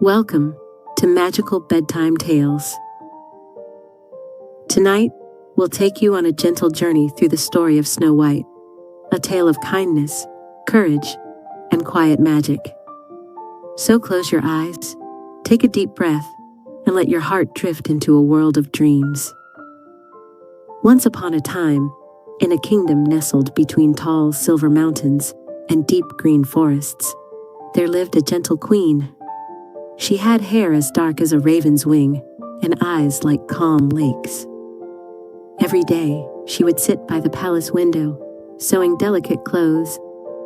Welcome to Magical Bedtime Tales. Tonight, we'll take you on a gentle journey through the story of Snow White, a tale of kindness, courage, and quiet magic. So close your eyes, take a deep breath, and let your heart drift into a world of dreams. Once upon a time, in a kingdom nestled between tall silver mountains and deep green forests, there lived a gentle queen. She had hair as dark as a raven's wing and eyes like calm lakes. Every day, she would sit by the palace window, sewing delicate clothes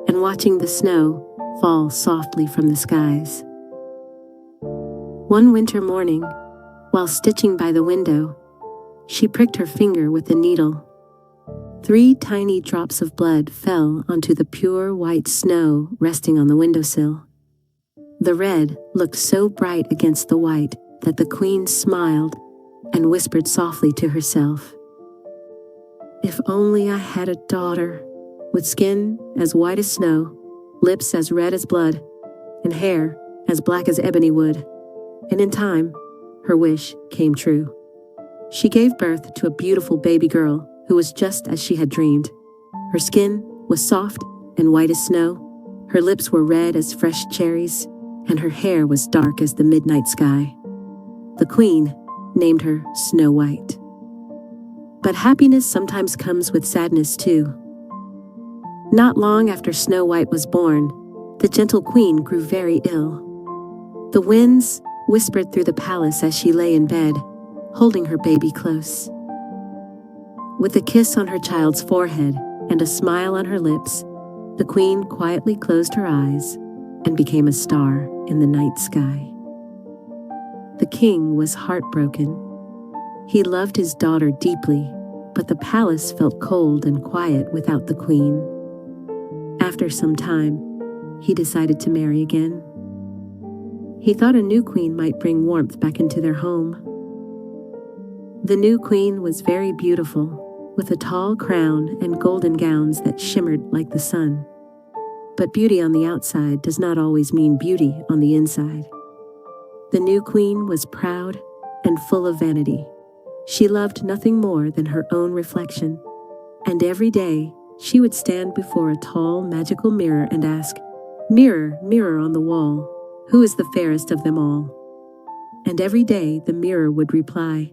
and watching the snow fall softly from the skies. One winter morning, while stitching by the window, she pricked her finger with a needle. 3 tiny drops of blood fell onto the pure white snow resting on the windowsill. The red looked so bright against the white that the queen smiled and whispered softly to herself, "If only I had a daughter with skin as white as snow, lips as red as blood, and hair as black as ebony wood." And in time, her wish came true. She gave birth to a beautiful baby girl who was just as she had dreamed. Her skin was soft and white as snow, her lips were red as fresh cherries, and her hair was dark as the midnight sky. The queen named her Snow White. But happiness sometimes comes with sadness too. Not long after Snow White was born, the gentle queen grew very ill. The winds whispered through the palace as she lay in bed, holding her baby close. With a kiss on her child's forehead and a smile on her lips, the queen quietly closed her eyes and became a star in the night sky. The king was heartbroken. He loved his daughter deeply, but the palace felt cold and quiet without the queen. After some time, he decided to marry again. He thought a new queen might bring warmth back into their home. The new queen was very beautiful, with a tall crown and golden gowns that shimmered like the sun. But beauty on the outside does not always mean beauty on the inside. The new queen was proud and full of vanity. She loved nothing more than her own reflection, and every day she would stand before a tall magical mirror and ask, "Mirror, mirror on the wall, who is the fairest of them all?" And every day the mirror would reply,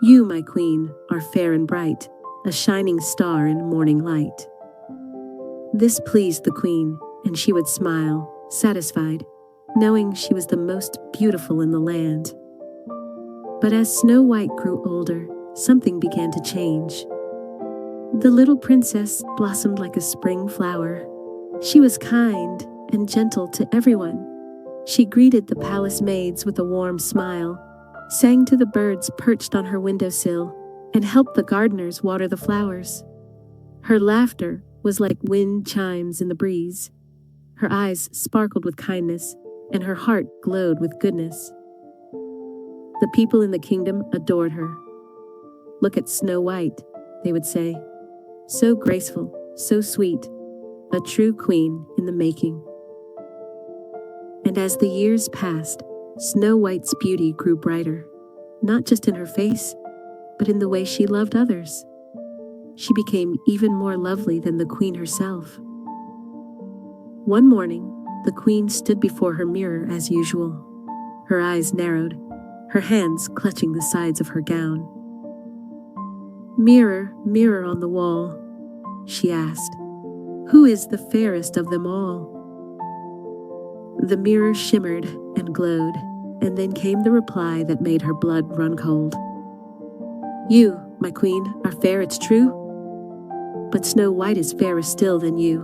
"You, my queen, are fair and bright, a shining star in morning light." This pleased the queen, and she would smile, satisfied, knowing she was the most beautiful in the land. But as Snow White grew older, something began to change. The little princess blossomed like a spring flower. She was kind and gentle to everyone. She greeted the palace maids with a warm smile, sang to the birds perched on her windowsill, and helped the gardeners water the flowers. Her laughter was like wind chimes in the breeze. Her eyes sparkled with kindness, and her heart glowed with goodness. The people in the kingdom adored her. "Look at Snow White," they would say. "So graceful, so sweet, a true queen in the making." And as the years passed, Snow White's beauty grew brighter, not just in her face, but in the way she loved others. She became even more lovely than the queen herself. One morning, the queen stood before her mirror as usual. Her eyes narrowed, her hands clutching the sides of her gown. "Mirror, mirror on the wall," she asked, "who is the fairest of them all?" The mirror shimmered and glowed, and then came the reply that made her blood run cold. "You, my queen, are fair, it's true, but Snow White is fairer still than you."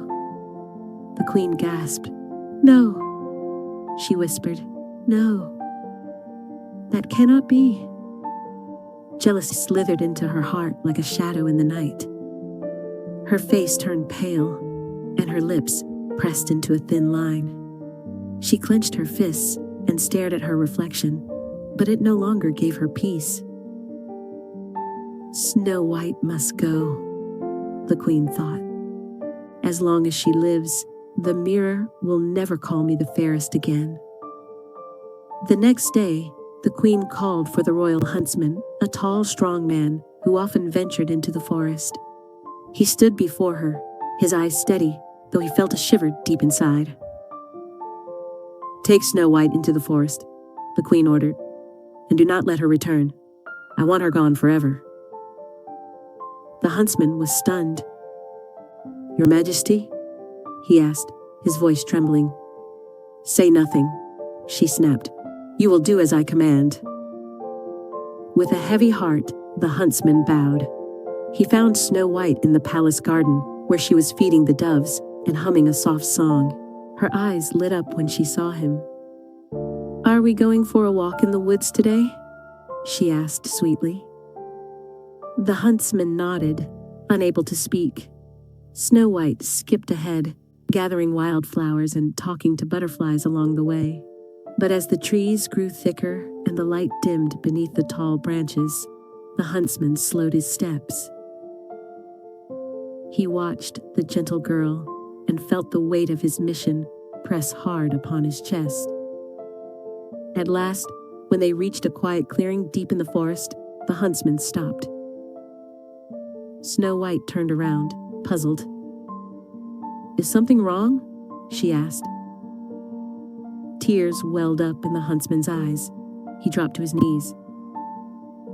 The queen gasped. "No," she whispered, "no, that cannot be." Jealousy slithered into her heart like a shadow in the night. Her face turned pale, and her lips pressed into a thin line. She clenched her fists and stared at her reflection, but it no longer gave her peace. "Snow White must go," the queen thought. "As long as she lives, the mirror will never call me the fairest again." The next day, the queen called for the royal huntsman, a tall, strong man who often ventured into the forest. He stood before her, his eyes steady, though he felt a shiver deep inside. "Take Snow White into the forest," the queen ordered, "and do not let her return. I want her gone forever." The huntsman was stunned. "Your Majesty?" he asked, his voice trembling. "Say nothing," she snapped. "You will do as I command." With a heavy heart, the huntsman bowed. He found Snow White in the palace garden, where she was feeding the doves and humming a soft song. Her eyes lit up when she saw him. "Are we going for a walk in the woods today?" she asked sweetly. The huntsman nodded, unable to speak. Snow White skipped ahead, gathering wildflowers and talking to butterflies along the way. But as the trees grew thicker and the light dimmed beneath the tall branches, the huntsman slowed his steps. He watched the gentle girl and felt the weight of his mission press hard upon his chest. At last, when they reached a quiet clearing deep in the forest, the huntsman stopped. Snow White turned around, puzzled. "Is something wrong?" she asked. Tears welled up in the huntsman's eyes. He dropped to his knees.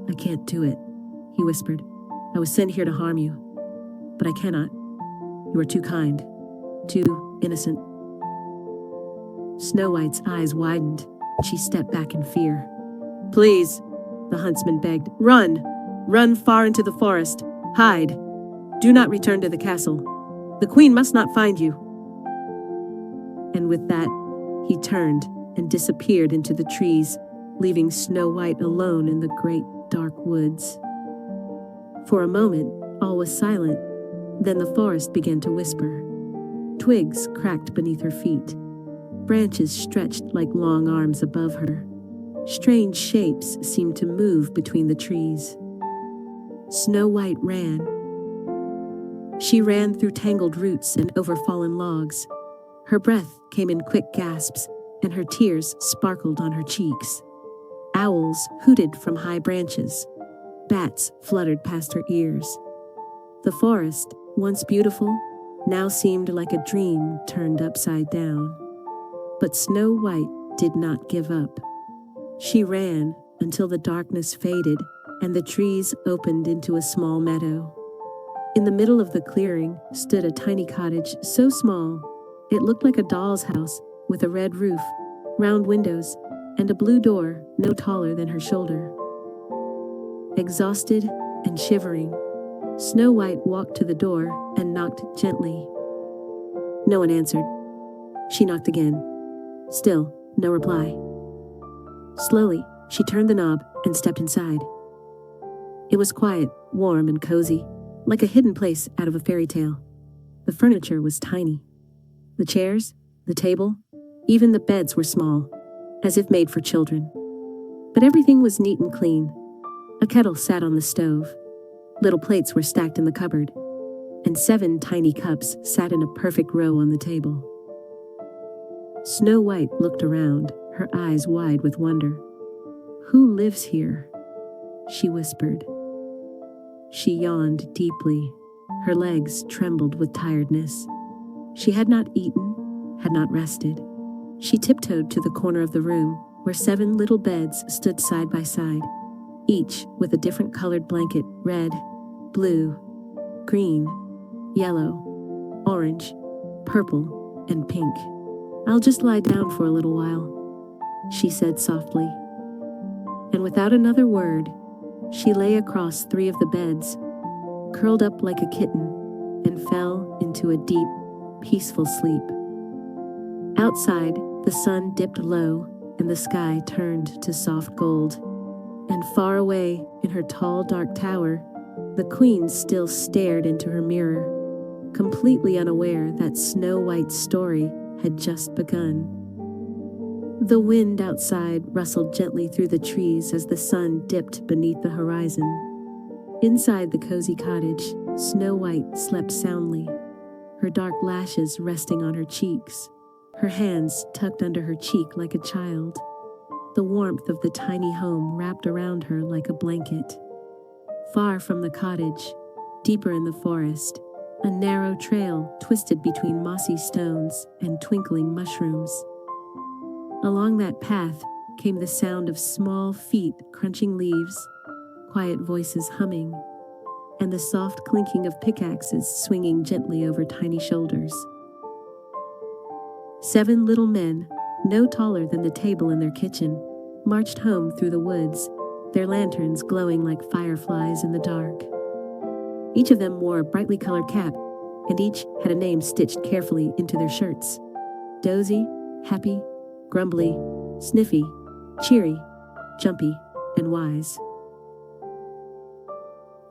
"I can't do it," he whispered. "I was sent here to harm you, but I cannot. You are too kind, too innocent." Snow White's eyes widened. She stepped back in fear. "Please," the huntsman begged. "Run! Run far into the forest. Hide. Do not return to the castle. The queen must not find you." And with that, he turned and disappeared into the trees, leaving Snow White alone in the great dark woods. For a moment, all was silent. Then the forest began to whisper. Twigs cracked beneath her feet. Branches stretched like long arms above her. Strange shapes seemed to move between the trees. Snow White ran. She ran through tangled roots and over fallen logs. Her breath came in quick gasps, and her tears sparkled on her cheeks. Owls hooted from high branches. Bats fluttered past her ears. The forest, once beautiful, now seemed like a dream turned upside down. But Snow White did not give up. She ran until the darkness faded and the trees opened into a small meadow. In the middle of the clearing stood a tiny cottage so small it looked like a doll's house with a red roof, round windows, and a blue door no taller than her shoulder. Exhausted and shivering, Snow White walked to the door and knocked gently. No one answered. She knocked again. Still, no reply. Slowly, she turned the knob and stepped inside. It was quiet, warm, and cozy, like a hidden place out of a fairy tale. The furniture was tiny. The chairs, the table, even the beds were small, as if made for children. But everything was neat and clean. A kettle sat on the stove. Little plates were stacked in the cupboard, and 7 tiny cups sat in a perfect row on the table. Snow White looked around, her eyes wide with wonder. "Who lives here?" she whispered. She yawned deeply. Her legs trembled with tiredness. She had not eaten, had not rested. She tiptoed to the corner of the room, where 7 little beds stood side by side, each with a different colored blanket: red, blue, green, yellow, orange, purple, and pink. "I'll just lie down for a little while," she said softly. And without another word, she lay across 3 of the beds, curled up like a kitten, and fell into a deep, peaceful sleep. Outside, the sun dipped low and the sky turned to soft gold. And far away in her tall, dark tower, the queen still stared into her mirror, completely unaware that Snow White's story had just begun. The wind outside rustled gently through the trees as the sun dipped beneath the horizon. Inside the cozy cottage, Snow White slept soundly, her dark lashes resting on her cheeks, her hands tucked under her cheek like a child. the warmth of the tiny home wrapped around her like a blanket. Far from the cottage, deeper in the forest, a narrow trail twisted between mossy stones and twinkling mushrooms. Along that path came the sound of small feet crunching leaves, quiet voices humming, and the soft clinking of pickaxes swinging gently over tiny shoulders. 7 little men, no taller than the table in their kitchen, marched home through the woods, their lanterns glowing like fireflies in the dark. Each of them wore a brightly colored cap, and each had a name stitched carefully into their shirts: Dozy, Happy, Grumbly, Sniffy, Cheery, Jumpy, and Wise.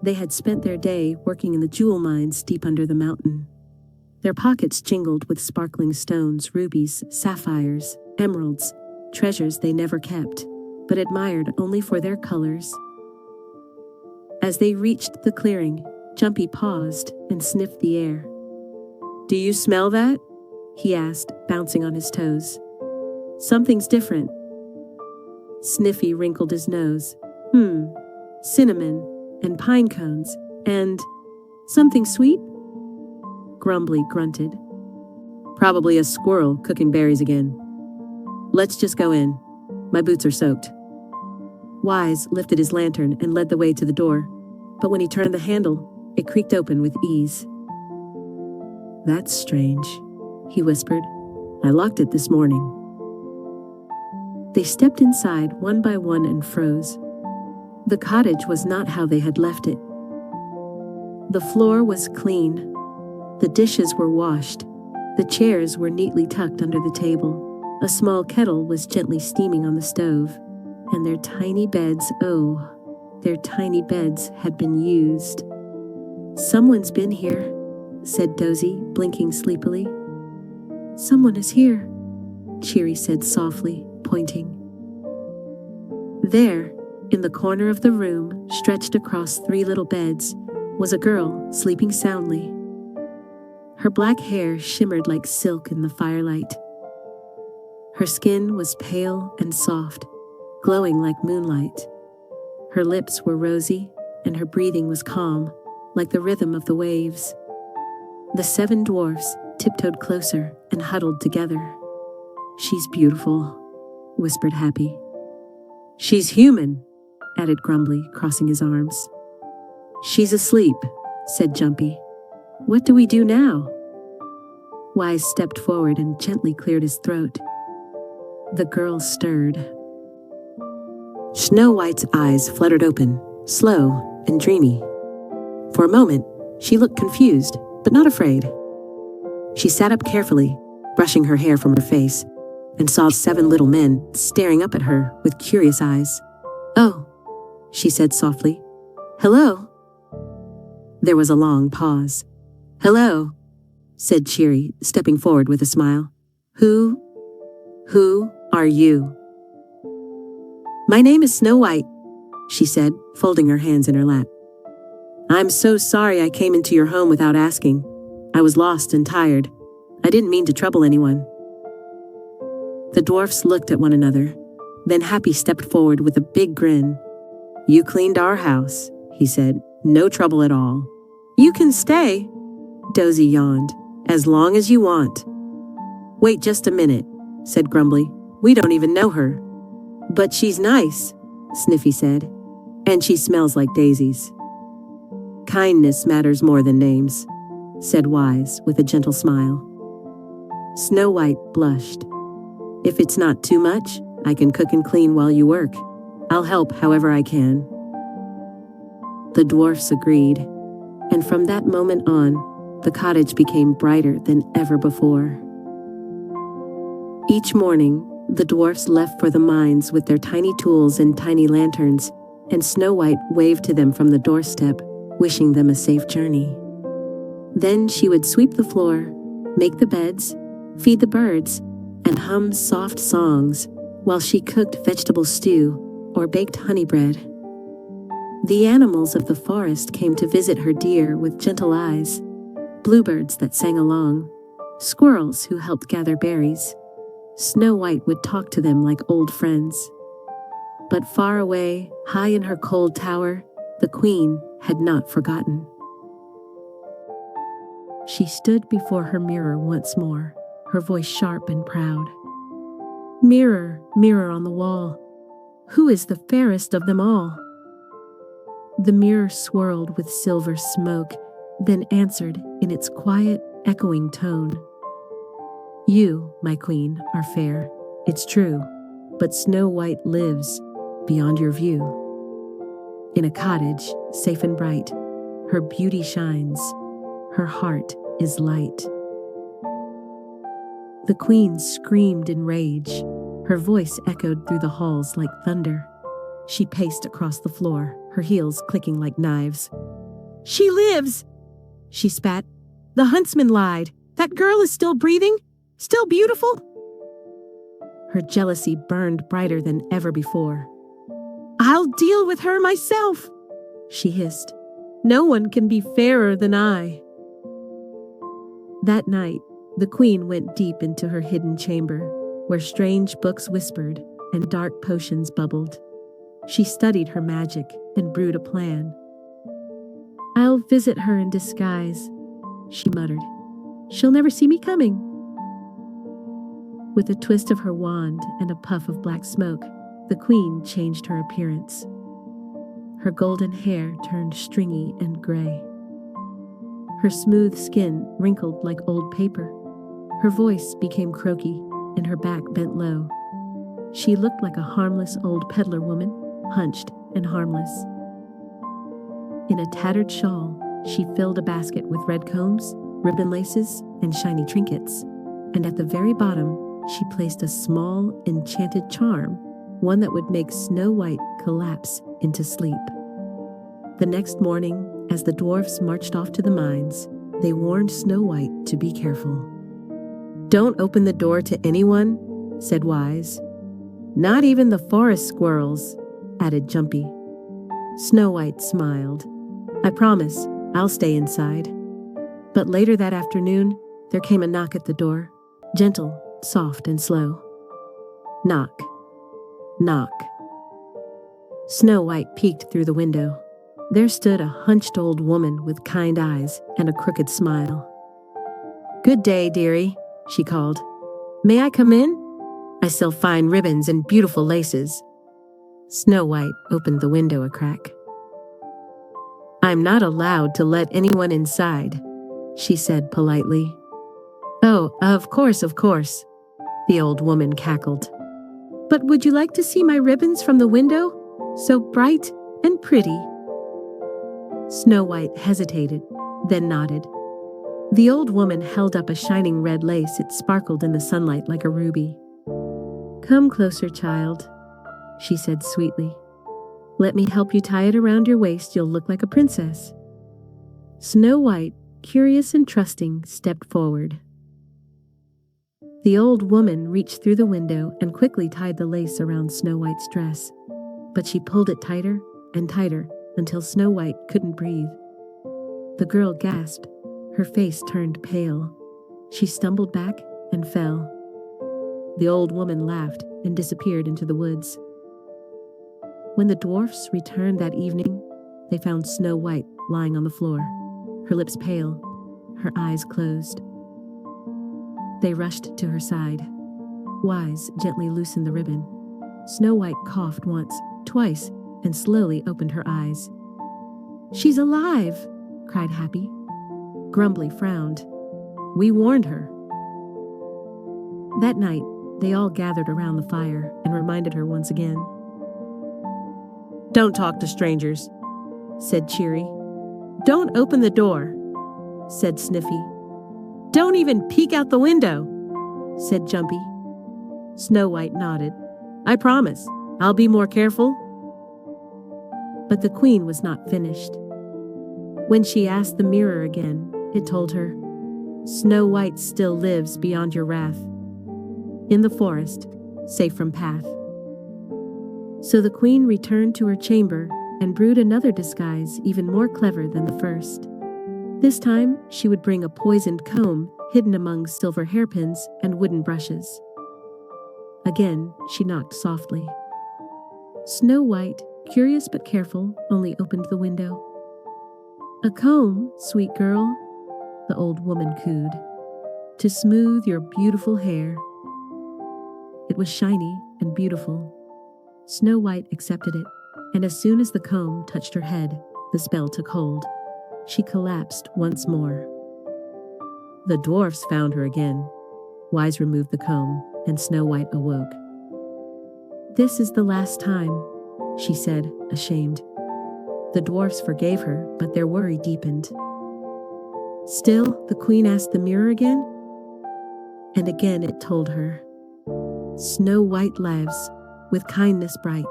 They had spent their day working in the jewel mines deep under the mountain. Their pockets jingled with sparkling stones, rubies, sapphires, emeralds, treasures they never kept, but admired only for their colors. As they reached the clearing, Jumpy paused and sniffed the air. "Do you smell that?" he asked, bouncing on his toes. "Something's different." Sniffy wrinkled his nose. Cinnamon and pine cones and something sweet?" Grumbly grunted. "Probably a squirrel cooking berries again. Let's just go in. My boots are soaked." Wise lifted his lantern and led the way to the door, but when he turned the handle, it creaked open with ease. "That's strange," he whispered. "I locked it this morning." They stepped inside one by one and froze. The cottage was not how they had left it. The floor was clean. The dishes were washed. The chairs were neatly tucked under the table. A small kettle was gently steaming on the stove. And their tiny beds, their tiny beds had been used. "Someone's been here," said Dozy, blinking sleepily. "Someone is here," Cheery said softly, pointing. There, in the corner of the room, stretched across 3 little beds, was a girl sleeping soundly. Her black hair shimmered like silk in the firelight. Her skin was pale and soft, glowing like moonlight. Her lips were rosy, and her breathing was calm, like the rhythm of the waves. The 7 dwarfs tiptoed closer and huddled together. "She's beautiful," whispered Happy. "She's human," added Grumbly, crossing his arms. "She's asleep," said Jumpy. "What do we do now?" Wise stepped forward and gently cleared his throat. The girl stirred. Snow White's eyes fluttered open, slow and dreamy. For a moment, she looked confused, but not afraid. She sat up carefully, brushing her hair from her face, and saw 7 little men staring up at her with curious eyes. "Oh," she said softly. "Hello." There was a long pause. "Hello," said Cheery, stepping forward with a smile. Who are you?" "My name is Snow White," she said, folding her hands in her lap. "I'm so sorry I came into your home without asking. I was lost and tired. I didn't mean to trouble anyone." The dwarfs looked at one another. Then Happy stepped forward with a big grin. "You cleaned our house," he said. "No trouble at all." "You can stay," Dozy yawned, "as long as you want." "Wait just a minute," said Grumbly. "We don't even know her." "But she's nice," Sniffy said, "and she smells like daisies." "Kindness matters more than names," said Wise with a gentle smile. Snow White blushed. "If it's not too much, I can cook and clean while you work. I'll help however I can." The dwarfs agreed, and from that moment on, the cottage became brighter than ever before. Each morning, the dwarfs left for the mines with their tiny tools and tiny lanterns, and Snow White waved to them from the doorstep, wishing them a safe journey. Then she would sweep the floor, make the beds, feed the birds, and hum soft songs while she cooked vegetable stew or baked honey bread. The animals of the forest came to visit her deer with gentle eyes, bluebirds that sang along, squirrels who helped gather berries. Snow White would talk to them like old friends. But far away, high in her cold tower, the queen had not forgotten. She stood before her mirror once more, her voice sharp and proud. "Mirror, mirror on the wall, who is the fairest of them all?" The mirror swirled with silver smoke, then answered in its quiet, echoing tone. "You, my queen, are fair, it's true, but Snow White lives beyond your view. In a cottage, safe and bright, her beauty shines, her heart is light." The queen screamed in rage. Her voice echoed through the halls like thunder. She paced across the floor, her heels clicking like knives. "She lives!" she spat. "The huntsman lied. That girl is still breathing, still beautiful." Her jealousy burned brighter than ever before. "I'll deal with her myself," she hissed. "No one can be fairer than I." That night, the queen went deep into her hidden chamber, where strange books whispered and dark potions bubbled. She studied her magic and brewed a plan. "I'll visit her in disguise," she muttered. "She'll never see me coming." With a twist of her wand and a puff of black smoke, the queen changed her appearance. Her golden hair turned stringy and gray. Her smooth skin wrinkled like old paper. Her voice became croaky and her back bent low. She looked like a harmless old peddler woman, hunched and harmless. In a tattered shawl, she filled a basket with red combs, ribbon laces, and shiny trinkets, and at the very bottom, she placed a small, enchanted charm, one that would make Snow White collapse into sleep. The next morning, as the dwarfs marched off to the mines, they warned Snow White to be careful. "Don't open the door to anyone," said Wise. "Not even the forest squirrels," added Jumpy. Snow White smiled. "I promise, I'll stay inside." But later that afternoon, there came a knock at the door, gentle, soft, and slow. Knock. Knock. Snow White peeked through the window. There stood a hunched old woman with kind eyes and a crooked smile. "Good day, dearie," she called. "May I come in? I sell fine ribbons and beautiful laces." Snow White opened the window a crack. "I'm not allowed to let anyone inside," she said politely. "Oh, of course, the old woman cackled. "But would you like to see my ribbons from the window? So bright and pretty." Snow White hesitated, then nodded. The old woman held up a shining red lace. It sparkled in the sunlight like a ruby. "Come closer, child," she said sweetly. "Let me help you tie it around your waist. You'll look like a princess." Snow White, curious and trusting, stepped forward. The old woman reached through the window and quickly tied the lace around Snow White's dress, but she pulled it tighter and tighter until Snow White couldn't breathe. The girl gasped. Her face turned pale. She stumbled back and fell. The old woman laughed and disappeared into the woods. When the dwarfs returned that evening, they found Snow White lying on the floor, her lips pale, her eyes closed. They rushed to her side. Wise gently loosened the ribbon. Snow White coughed once, twice, and slowly opened her eyes. "She's alive!" cried Happy. Grumbly frowned. "We warned her." That night, they all gathered around the fire and reminded her once again. "Don't talk to strangers," said Cheery. "Don't open the door," said Sniffy. "Don't even peek out the window," said Jumpy. Snow White nodded. "I promise, I'll be more careful." But the queen was not finished. When she asked the mirror again, it told her, "Snow White still lives beyond your wrath, in the forest, safe from path." So the queen returned to her chamber and brewed another disguise even more clever than the first. This time, she would bring a poisoned comb hidden among silver hairpins and wooden brushes. Again, she knocked softly. Snow White, curious but careful, only opened the window. "A comb, sweet girl," the old woman cooed, "to smooth your beautiful hair." It was shiny and beautiful. Snow White accepted it, and as soon as the comb touched her head, the spell took hold. She collapsed once more. The dwarfs found her again. Wise removed the comb, and Snow White awoke. "This is the last time," she said, ashamed. The dwarfs forgave her, but their worry deepened. Still, the queen asked the mirror again, and again it told her, "Snow White lives, with kindness bright,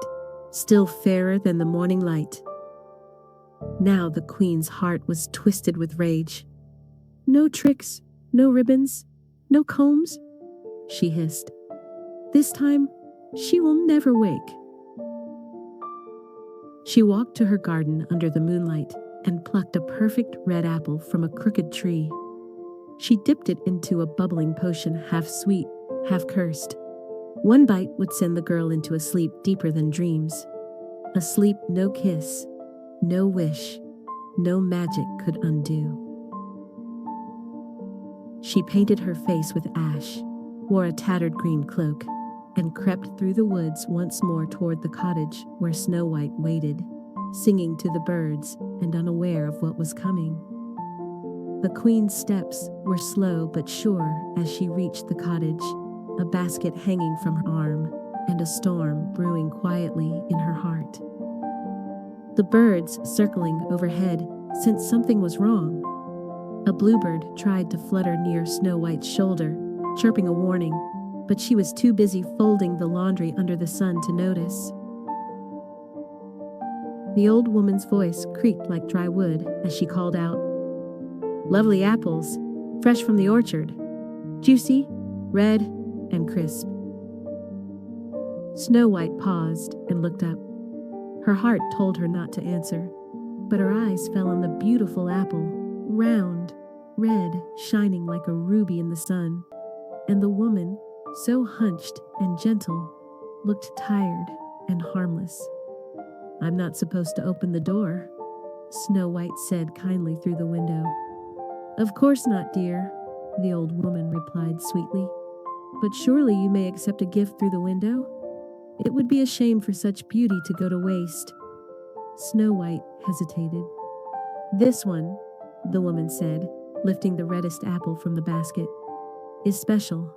still fairer than the morning light." Now the queen's heart was twisted with rage. "No tricks, no ribbons, no combs," she hissed. "This time, she will never wake." She walked to her garden under the moonlight and plucked a perfect red apple from a crooked tree. She dipped it into a bubbling potion, half sweet, half cursed. One bite would send the girl into a sleep deeper than dreams. A sleep no kiss, no wish, no magic could undo. She painted her face with ash, wore a tattered green cloak, and crept through the woods once more toward the cottage where Snow White waited, singing to the birds and unaware of what was coming. The queen's steps were slow but sure as she reached the cottage, a basket hanging from her arm and a storm brewing quietly in her heart. The birds circling overhead sensed something was wrong. A bluebird tried to flutter near Snow White's shoulder, chirping a warning, but she was too busy folding the laundry under the sun to notice. The old woman's voice creaked like dry wood as she called out, "Lovely apples, fresh from the orchard, juicy, red, and crisp." Snow White paused and looked up. Her heart told her not to answer, but her eyes fell on the beautiful apple, round, red, shining like a ruby in the sun, and the woman, so hunched and gentle, looked tired and harmless. "I'm not supposed to open the door," Snow White said kindly through the window. "Of course not, dear," the old woman replied sweetly. "But surely you may accept a gift through the window? It would be a shame for such beauty to go to waste." Snow White hesitated. "This one," the woman said, lifting the reddest apple from the basket, "is special.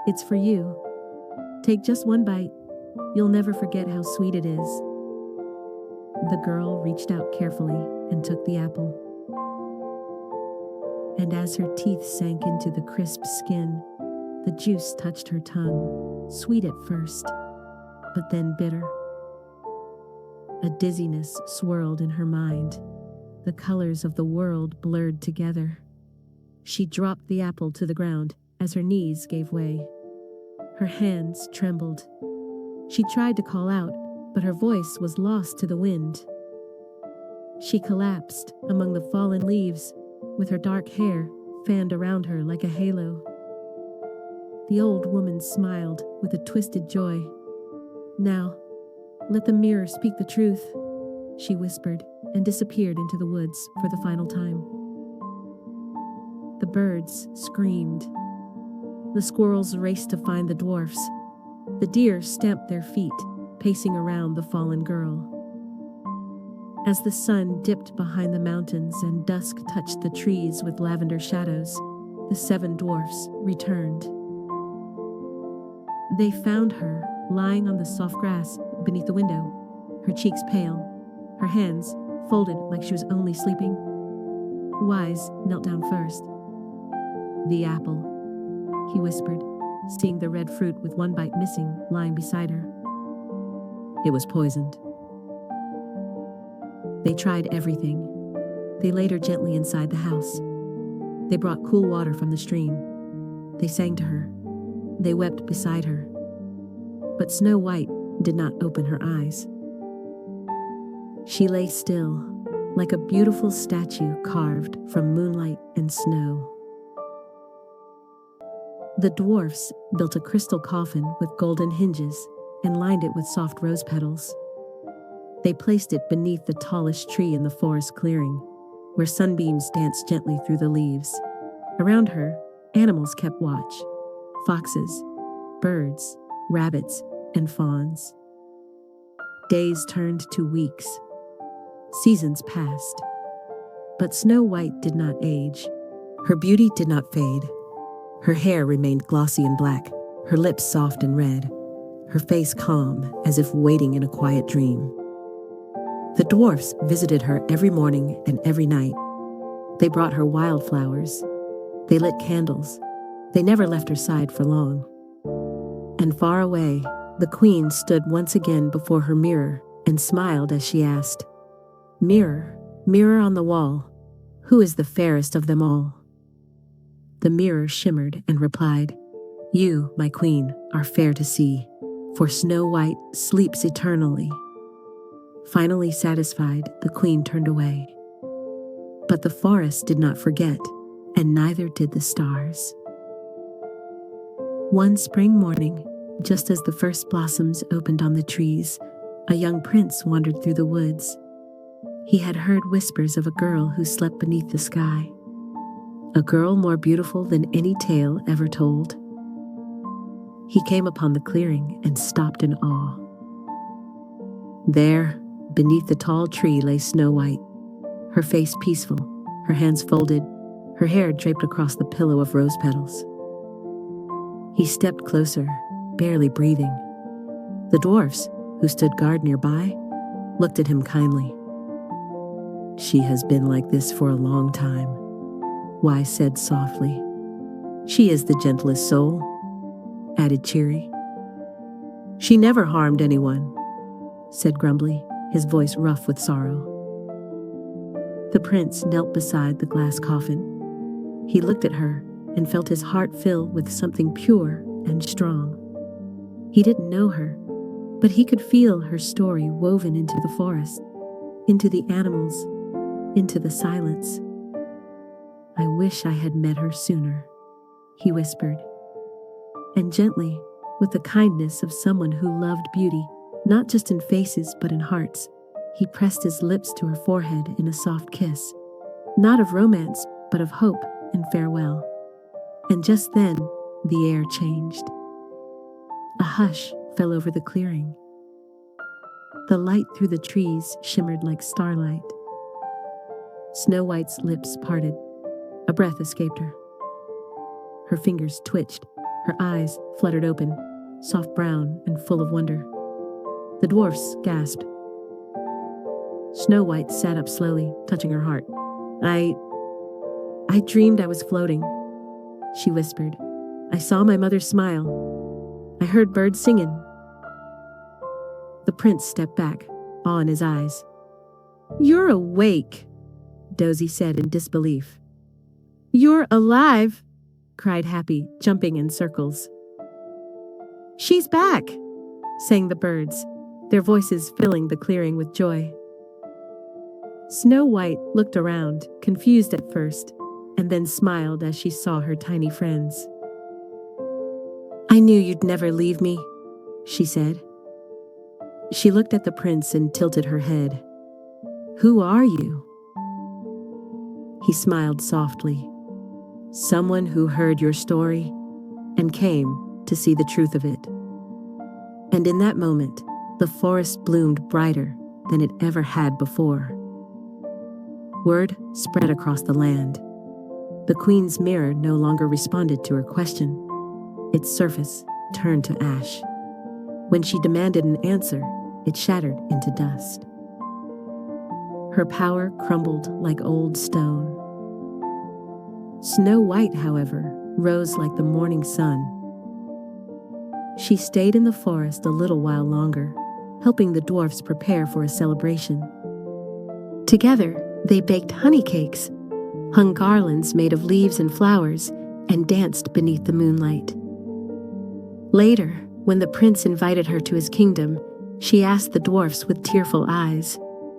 It's for you. Take just one bite. You'll never forget how sweet it is." The girl reached out carefully and took the apple. And as her teeth sank into the crisp skin, the juice touched her tongue, sweet at first, but then bitter. A dizziness swirled in her mind. The colors of the world blurred together. She dropped the apple to the ground as her knees gave way. Her hands trembled. She tried to call out, but her voice was lost to the wind. She collapsed among the fallen leaves, with her dark hair fanned around her like a halo. The old woman smiled with a twisted joy. "Now, let the mirror speak the truth," she whispered, and disappeared into the woods for the final time. The birds screamed. The squirrels raced to find the dwarfs. The deer stamped their feet, pacing around the fallen girl. As the sun dipped behind the mountains and dusk touched the trees with lavender shadows, the seven dwarfs returned. They found her lying on the soft grass beneath the window, her cheeks pale, her hands folded like she was only sleeping. Wise knelt down first. "The apple," he whispered, seeing the red fruit with one bite missing lying beside her. "It was poisoned." They tried everything. They laid her gently inside the house. They brought cool water from the stream. They sang to her. They wept beside her. But Snow White did not open her eyes. She lay still, like a beautiful statue carved from moonlight and snow. The dwarfs built a crystal coffin with golden hinges and lined it with soft rose petals. They placed it beneath the tallest tree in the forest clearing, where sunbeams danced gently through the leaves. Around her, animals kept watch: foxes, birds, rabbits, and fawns. Days turned to weeks. Seasons passed. But Snow White did not age. Her beauty did not fade. Her hair remained glossy and black, her lips soft and red, her face calm, as if waiting in a quiet dream. The dwarfs visited her every morning and every night. They brought her wildflowers. They lit candles. They never left her side for long. And far away, the queen stood once again before her mirror and smiled as she asked, "Mirror, mirror on the wall, who is the fairest of them all?" The mirror shimmered and replied, "You, my queen, are fair to see, for Snow White sleeps eternally." Finally satisfied, the queen turned away. But the forest did not forget, and neither did the stars. One spring morning, just as the first blossoms opened on the trees, a young prince wandered through the woods. He had heard whispers of a girl who slept beneath the sky, a girl more beautiful than any tale ever told. He came upon the clearing and stopped in awe. There, beneath the tall tree, lay Snow White, her face peaceful, her hands folded, her hair draped across the pillow of rose petals. He stepped closer, barely breathing. The dwarfs, who stood guard nearby, looked at him kindly. "She has been like this for a long time," Wise said softly. "She is the gentlest soul," added Cheery. "She never harmed anyone," said Grumbly, his voice rough with sorrow. The prince knelt beside the glass coffin. He looked at her and felt his heart fill with something pure and strong. He didn't know her, but he could feel her story woven into the forest, into the animals, into the silence. "I wish I had met her sooner," he whispered. And gently, with the kindness of someone who loved beauty, not just in faces but in hearts, he pressed his lips to her forehead in a soft kiss, not of romance, but of hope and farewell. And just then, the air changed. A hush fell over the clearing. The light through the trees shimmered like starlight. Snow White's lips parted. A breath escaped her. Her fingers twitched. Her eyes fluttered open, soft brown and full of wonder. The dwarfs gasped. Snow White sat up slowly, touching her heart. I dreamed I was floating," she whispered. "I saw my mother smile. I heard birds singing." The prince stepped back, awe in his eyes. "You're awake," Dozy said in disbelief. "You're alive," cried Happy, jumping in circles. "She's back," sang the birds, their voices filling the clearing with joy. Snow White looked around, confused at first, and then smiled as she saw her tiny friends. "I knew you'd never leave me," she said. She looked at the prince and tilted her head. "Who are you?" He smiled softly. "Someone who heard your story and came to see the truth of it." And in that moment, the forest bloomed brighter than it ever had before. Word spread across the land. The queen's mirror no longer responded to her question. Its surface turned to ash. When she demanded an answer, it shattered into dust. Her power crumbled like old stone. Snow White, however, rose like the morning sun. She stayed in the forest a little while longer, helping the dwarfs prepare for a celebration. Together, they baked honey cakes, hung garlands made of leaves and flowers, and danced beneath the moonlight. Later, when the prince invited her to his kingdom, she asked the dwarfs with tearful eyes,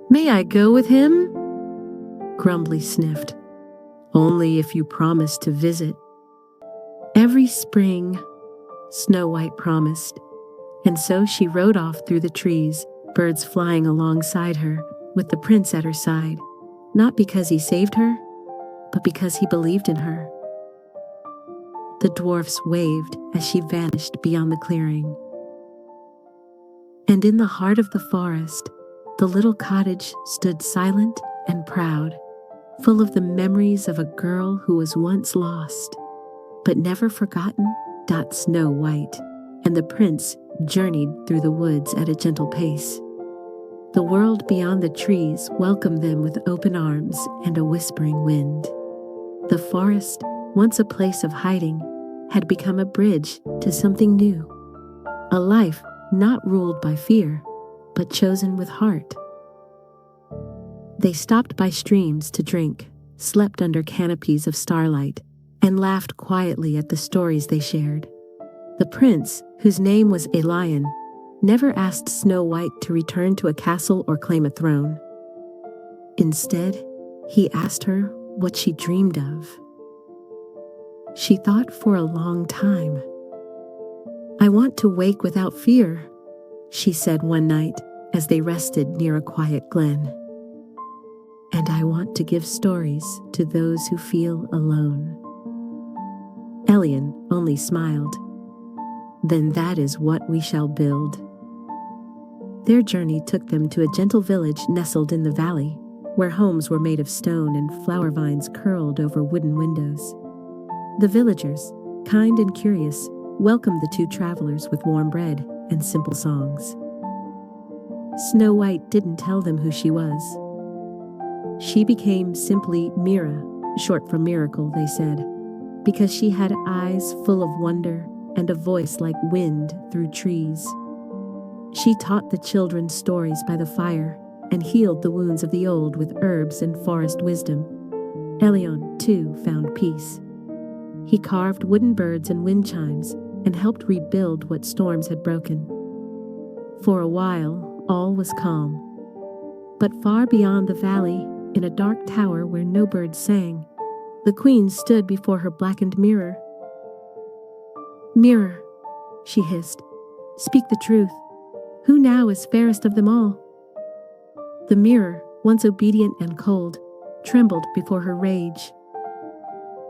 "May I go with him?" Grumbly sniffed. "Only if you promise to visit." "Every spring," Snow White promised, and so she rode off through the trees, birds flying alongside her, with the prince at her side, not because he saved her, but because he believed in her. The dwarfs waved as she vanished beyond the clearing. And in the heart of the forest, the little cottage stood silent and proud, full of the memories of a girl who was once lost, but never forgotten. Snow White and the prince journeyed through the woods at a gentle pace. The world beyond the trees welcomed them with open arms and a whispering wind. The forest, once a place of hiding, had become a bridge to something new, a life not ruled by fear, but chosen with heart. They stopped by streams to drink, slept under canopies of starlight, and laughed quietly at the stories they shared. The prince, whose name was a lion, never asked Snow White to return to a castle or claim a throne. Instead, he asked her what she dreamed of. She thought for a long time. "I want to wake without fear," she said one night as they rested near a quiet glen. "And I want to give stories to those who feel alone." Elian only smiled. "Then that is what we shall build." Their journey took them to a gentle village nestled in the valley, where homes were made of stone and flower vines curled over wooden windows. The villagers, kind and curious, welcomed the two travelers with warm bread and simple songs. Snow White didn't tell them who she was. She became simply Mira, short for miracle, they said, because she had eyes full of wonder and a voice like wind through trees. She taught the children stories by the fire and healed the wounds of the old with herbs and forest wisdom. Elion, too, found peace. He carved wooden birds and wind chimes and helped rebuild what storms had broken. For a while, all was calm. But far beyond the valley, in a dark tower where no birds sang, the queen stood before her blackened mirror. "Mirror," she hissed, "speak the truth. Who now is fairest of them all?" The mirror, once obedient and cold, trembled before her rage.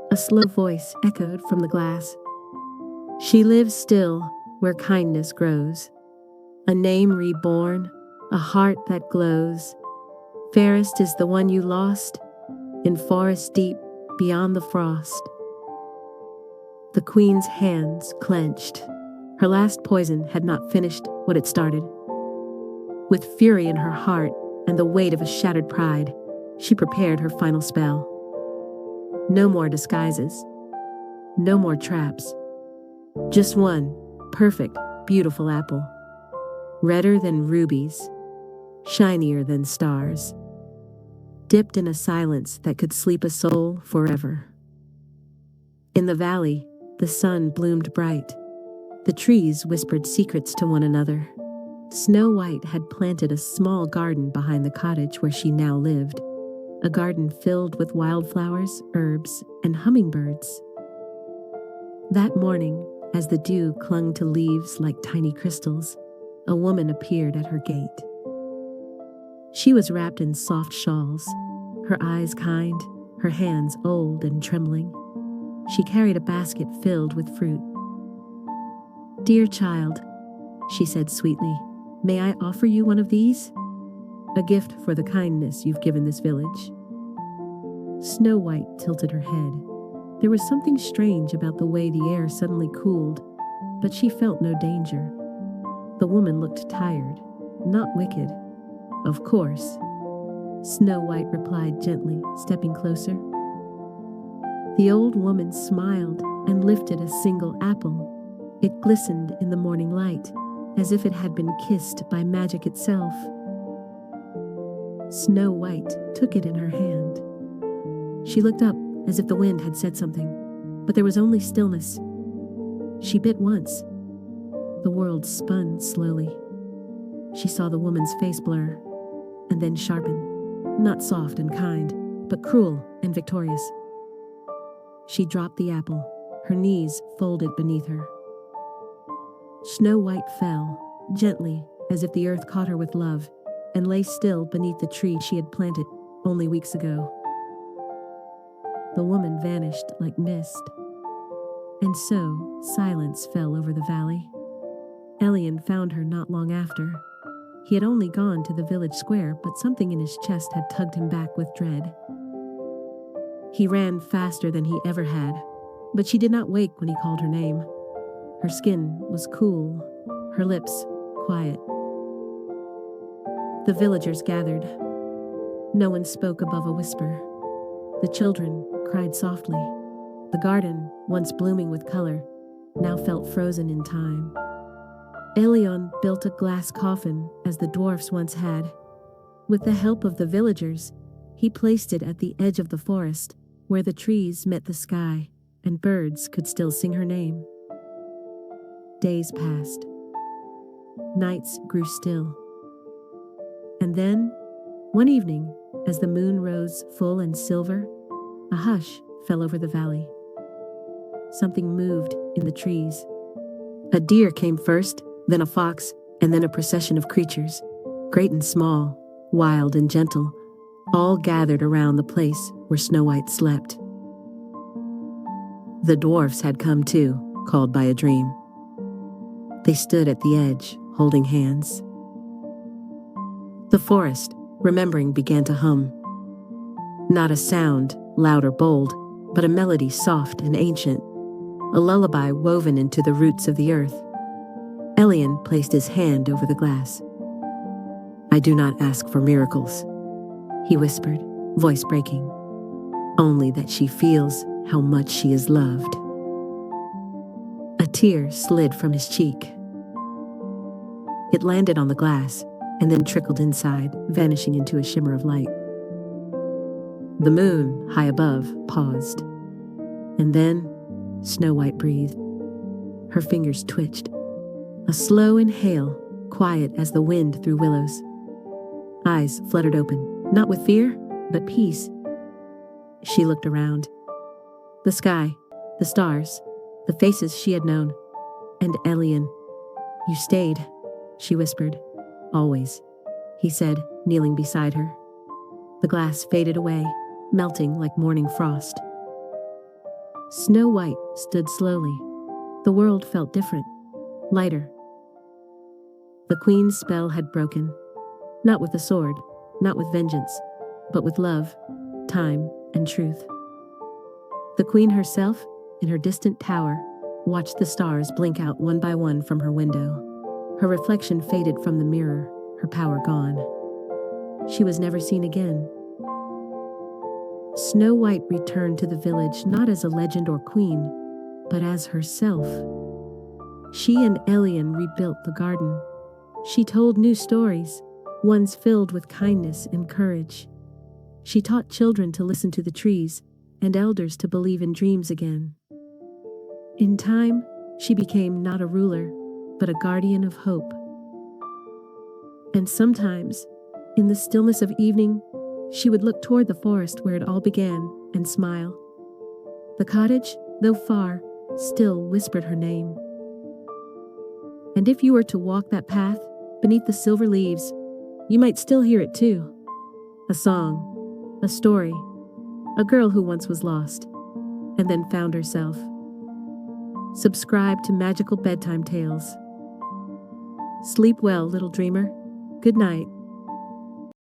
A slow voice echoed from the glass. "She lives still where kindness grows. A name reborn, a heart that glows. Fairest is the one you lost, in forest deep beyond the frost." The queen's hands clenched. Her last poison had not finished what it started. With fury in her heart and the weight of a shattered pride, she prepared her final spell. No more disguises. No more traps. Just one perfect, beautiful apple. Redder than rubies. Shinier than stars. Dipped in a silence that could sleep a soul forever. In the valley, the sun bloomed bright. The trees whispered secrets to one another. Snow White had planted a small garden behind the cottage where she now lived, a garden filled with wildflowers, herbs, and hummingbirds. That morning, as the dew clung to leaves like tiny crystals, a woman appeared at her gate. She was wrapped in soft shawls, her eyes kind, her hands old and trembling. She carried a basket filled with fruit. "Dear child," she said sweetly, "may I offer you one of these? A gift for the kindness you've given this village." Snow White tilted her head. There was something strange about the way the air suddenly cooled, but she felt no danger. The woman looked tired, not wicked. "Of course," Snow White replied gently, stepping closer. The old woman smiled and lifted a single apple. It glistened in the morning light, as if it had been kissed by magic itself. Snow White took it in her hand. She looked up as if the wind had said something, but there was only stillness. She bit once. The world spun slowly. She saw the woman's face blur, and then sharpen, not soft and kind, but cruel and victorious. She dropped the apple, her knees folded beneath her. Snow White fell, gently, as if the earth caught her with love, and lay still beneath the tree she had planted only weeks ago. The woman vanished like mist, and so silence fell over the valley. Elian found her not long after. He had only gone to the village square, but something in his chest had tugged him back with dread. He ran faster than he ever had, but she did not wake when he called her name. Her skin was cool, her lips quiet. The villagers gathered. No one spoke above a whisper. The children cried softly. The garden, once blooming with color, now felt frozen in time. Elion built a glass coffin as the dwarfs once had. With the help of the villagers, he placed it at the edge of the forest, where the trees met the sky and birds could still sing her name. Days passed. Nights grew still. And then, one evening, as the moon rose full and silver, a hush fell over the valley. Something moved in the trees. A deer came first, then a fox, and then a procession of creatures, great and small, wild and gentle, all gathered around the place where Snow White slept. The dwarfs had come too, called by a dream. They stood at the edge, holding hands. The forest, remembering, began to hum. Not a sound, loud or bold, but a melody soft and ancient, a lullaby woven into the roots of the earth. Elian placed his hand over the glass. "I do not ask for miracles," he whispered, voice breaking. "Only that she feels how much she is loved." A tear slid from his cheek. It landed on the glass and then trickled inside, vanishing into a shimmer of light. The moon, high above, paused. And then Snow White breathed. Her fingers twitched. A slow inhale, quiet as the wind through willows. Eyes fluttered open, not with fear, but peace. She looked around. The sky, the stars, the faces she had known, and Elian. "You stayed," she whispered. "Always," he said, kneeling beside her. The glass faded away, melting like morning frost. Snow White stood slowly. The world felt different, lighter. The queen's spell had broken, not with a sword, not with vengeance, but with love, time, and truth. The queen herself, in her distant tower, watched the stars blink out one by one from her window. Her reflection faded from the mirror, her power gone. She was never seen again. Snow White returned to the village not as a legend or queen, but as herself. She and Elian rebuilt the garden. She told new stories, ones filled with kindness and courage. She taught children to listen to the trees and elders to believe in dreams again. In time, she became not a ruler, but a guardian of hope. And sometimes, in the stillness of evening, she would look toward the forest where it all began and smile. The cottage, though far, still whispered her name. And if you were to walk that path beneath the silver leaves, you might still hear it too. A song, a story, a girl who once was lost and then found herself. Subscribe to Magical Bedtime Tales. Sleep well, little dreamer. Good night.